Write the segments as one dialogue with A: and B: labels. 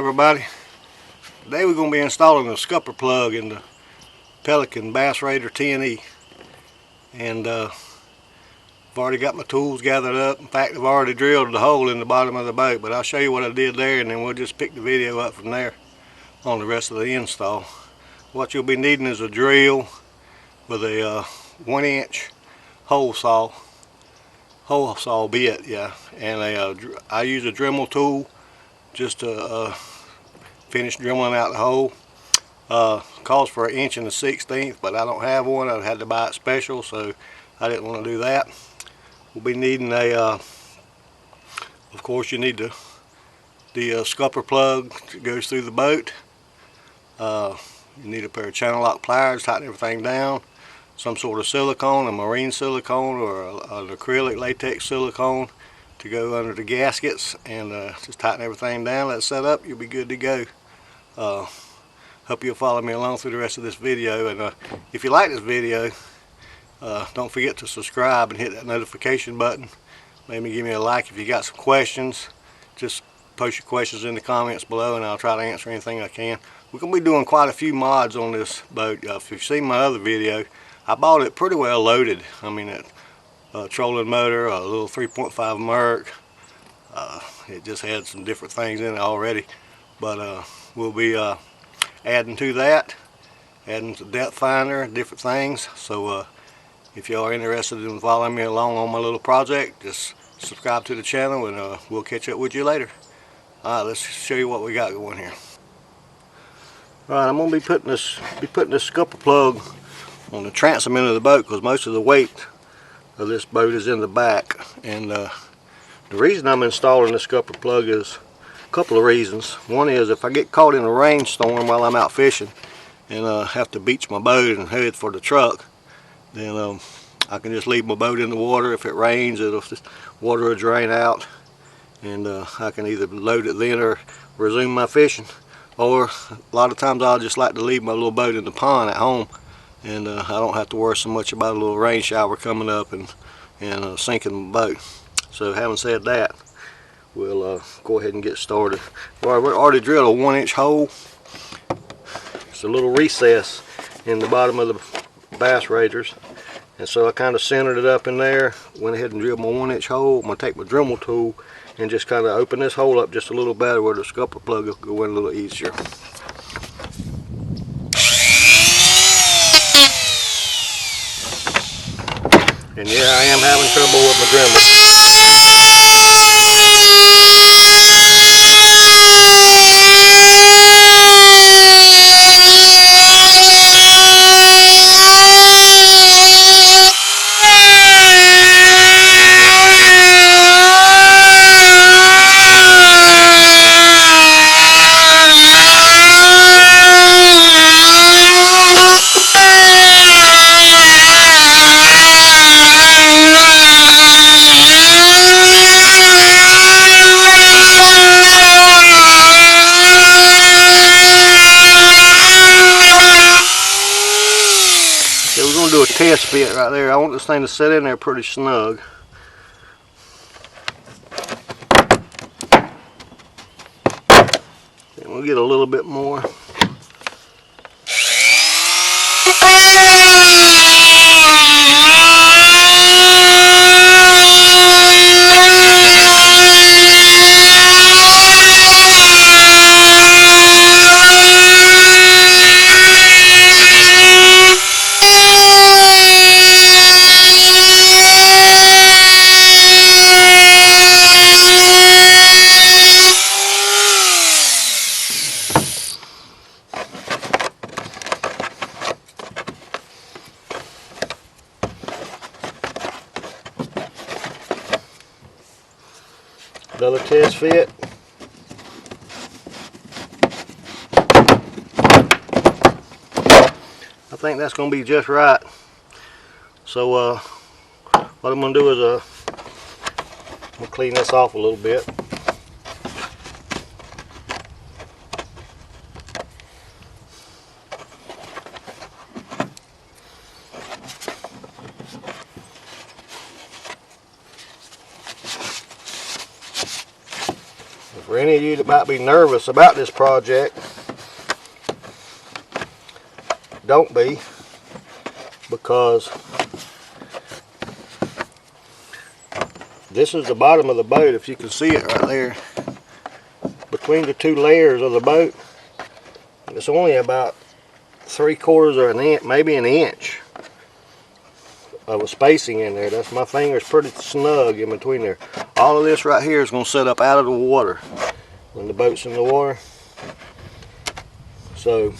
A: Hi everybody. Today we're going to be installing a scupper plug in the Pelican Bass Raider 10E. And I've already got my tools gathered up. In fact, I've already drilled the hole in the bottom of the boat, but I'll show you what I did there and then we'll just pick the video up from there on the rest of the install. What you'll be needing is a drill with a 1-inch hole saw bit, and I use a Dremel tool just to finish dremeling out the hole. Calls for 1 1/16 inch, but I don't have one. I had to buy it special, so I didn't want to do that. We'll be needing of course you need the scupper plug that goes through the boat. You need a pair of channel lock pliers, tighten everything down, some sort of silicone, a marine silicone or an acrylic latex silicone to go under the gaskets, and just tighten everything down, let it set up, you'll be good to go. Hope you'll follow me along through the rest of this video, and if you like this video, don't forget to subscribe and hit that notification button. Maybe give me a like. If you got some questions, just post your questions in the comments below and I'll try to answer anything I can. We're going to be doing quite a few mods on this boat. If you've seen my other video, I bought it pretty well loaded. I mean, a trolling motor, a little 3.5 Merc. It just had some different things in it already, but we'll be adding to that, adding the depth finder, different things. So if you are interested in following me along on my little project, just subscribe to the channel and we'll catch up with you later. Alright, let's show you what we got going here. Alright, I'm going to be putting this scupper plug on the transom end of the boat because most of the weight of this boat is in the back. And the reason I'm installing this scupper plug is a couple of reasons. One is if I get caught in a rainstorm while I'm out fishing and have to beach my boat and head for the truck, then I can just leave my boat in the water. If it rains, water will drain out, and I can either load it then or resume my fishing. Or a lot of times I'll just like to leave my little boat in the pond at home, and I don't have to worry so much about a little rain shower coming up and sinking the boat. So having said that, we'll go ahead and get started. We already drilled a 1-inch hole. It's a little recess in the bottom of the Bass Raiders, and so I kind of centered it up in there. Went ahead and drilled my 1-inch hole. I'm going to take my Dremel tool and just kind of open this hole up just a little better where the scupper plug will go in a little easier. And yeah, I am having trouble with my Dremel. We're going to do a test fit right there. I want this thing to sit in there pretty snug. And we'll get a little bit more. Another test fit. I think that's going to be just right. So what I'm going to do is I'm going to clean this off a little bit. For any of you that might be nervous about this project, don't be, because this is the bottom of the boat. If you can see it right there, between the two layers of the boat, it's only about 3/4 of an inch, maybe an inch of a spacing in there. That's, my finger's pretty snug in between there. All of this right here is going to set up out of the water when the boat's in the water. So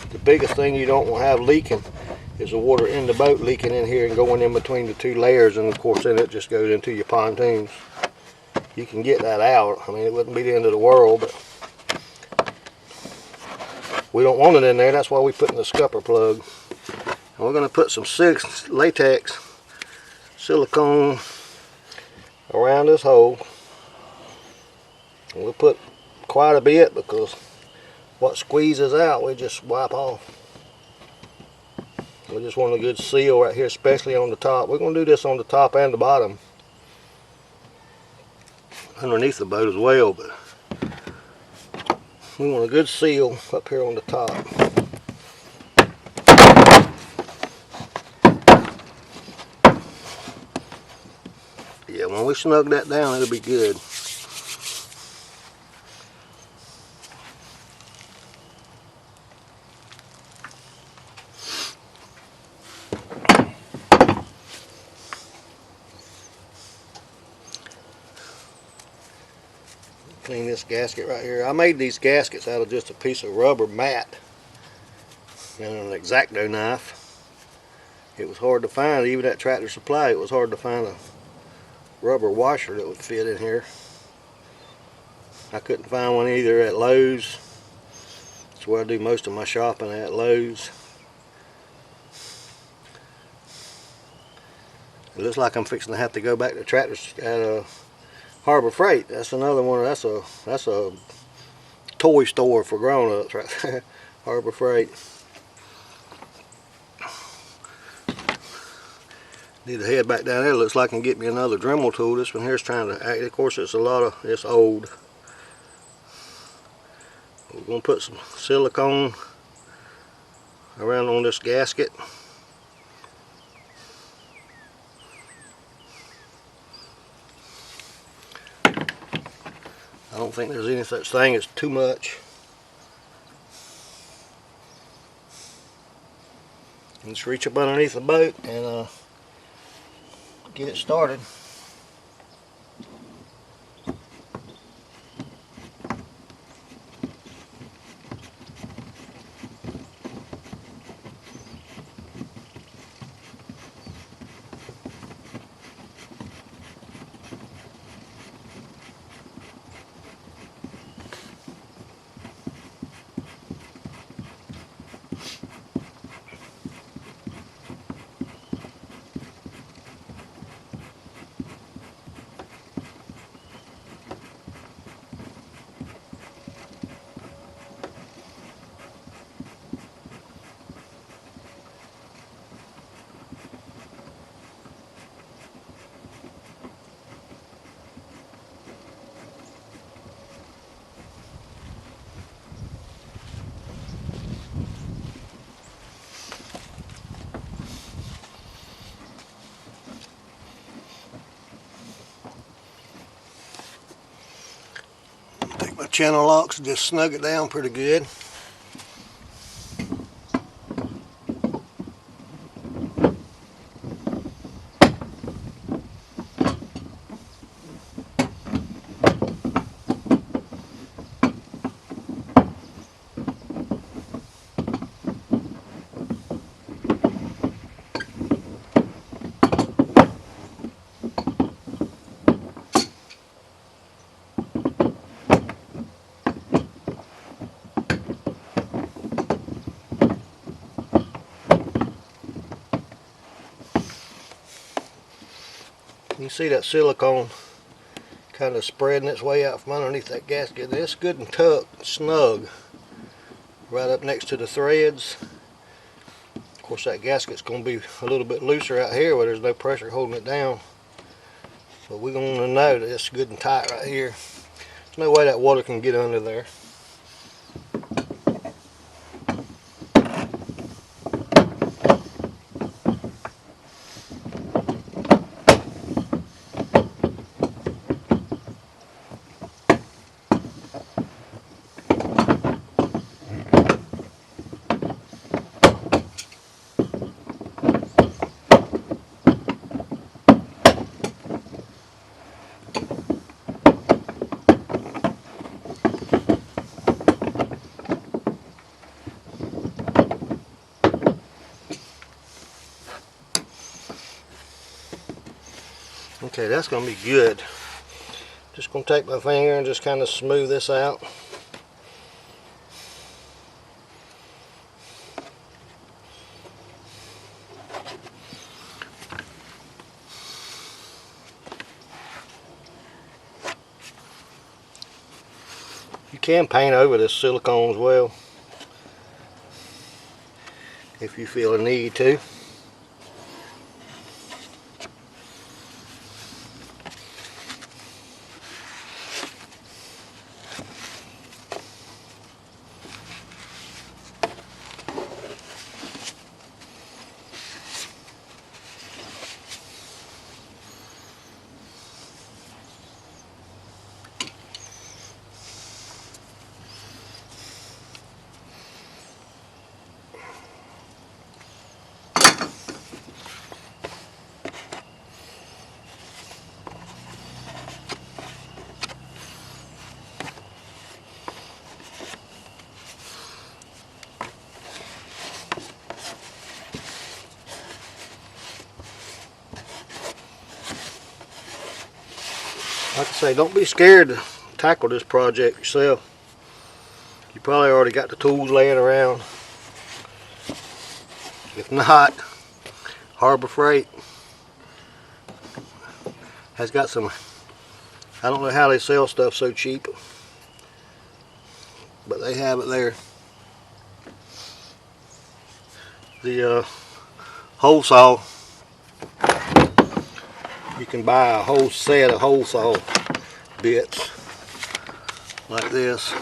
A: the biggest thing you don't want to have leaking is the water in the boat leaking in here and going in between the two layers, and of course then it just goes into your pontoons. You can get that out. I mean, it wouldn't be the end of the world, but we don't want it in there. That's why we put in the scupper plug. And we're going to put some latex silicone around this hole. And we'll put quite a bit, because what squeezes out we just wipe off. We just want a good seal right here, especially on the top. We're going to do this on the top and the bottom, underneath the boat as well, but we want a good seal up here on the top. Yeah, when we snug that down, it'll be good. Clean this gasket right here. I made these gaskets out of just a piece of rubber mat and an X-Acto knife. It was hard to find, even at Tractor Supply, it was hard to find a rubber washer that would fit in here. I couldn't find one either at Lowe's. That's where I do most of my shopping, at Lowe's. It looks like I'm fixing to have to go back to Tractor's at Harbor Freight. That's another one. That's a toy store for grown-ups right there. Harbor Freight. Need to head back down there. Looks like I can get me another Dremel tool. This one here is trying to act. Of course, it's old. We're gonna put some silicone around on this gasket. I don't think there's any such thing as too much. Just reach up underneath the boat and get it started. My channel locks, just snug it down pretty good. You see that silicone kind of spreading its way out from underneath that gasket. It's good and tucked, snug, right up next to the threads. Of course, that gasket's going to be a little bit looser out here where there's no pressure holding it down. But we're going to know that it's good and tight right here. no way that water can get under there. Okay, that's going to be good. Just going to take my finger and just kind of smooth this out. You can paint over this silicone as well if you feel a need to. Like I say, don't be scared to tackle this project yourself. You probably already got the tools laying around. If not, Harbor Freight has got some, I don't know how they sell stuff so cheap, but they have it there. The hole saw, you can buy a whole set of hole saw bits like this.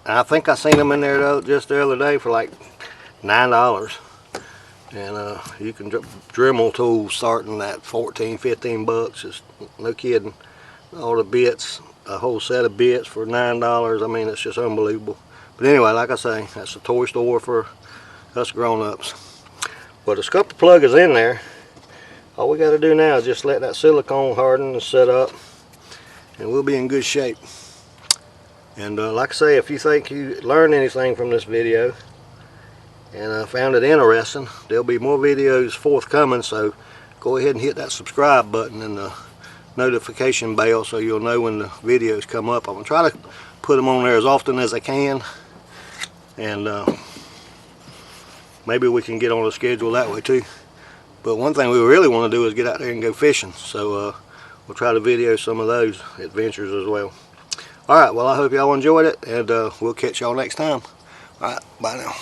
A: I think I seen them in there just the other day for like $9, and you can Dremel tools starting at 14, 15 bucks. Just no kidding. All the bits, a whole set of bits for $9. I mean, it's just unbelievable. But anyway, like I say, that's a toy store for us grown-ups. Well, the scupper plug is in there. All we got to do now is just let that silicone harden and set up, and we'll be in good shape. And like I say, if you think you learned anything from this video and found it interesting, there'll be more videos forthcoming, so go ahead and hit that subscribe button and the notification bell so you'll know when the videos come up. I'm going to try to put them on there as often as I can, and maybe we can get on a schedule that way too. But one thing we really want to do is get out there and go fishing, so we'll try to video some of those adventures as well. Alright, well, I hope y'all enjoyed it, and we'll catch y'all next time. Alright, bye now.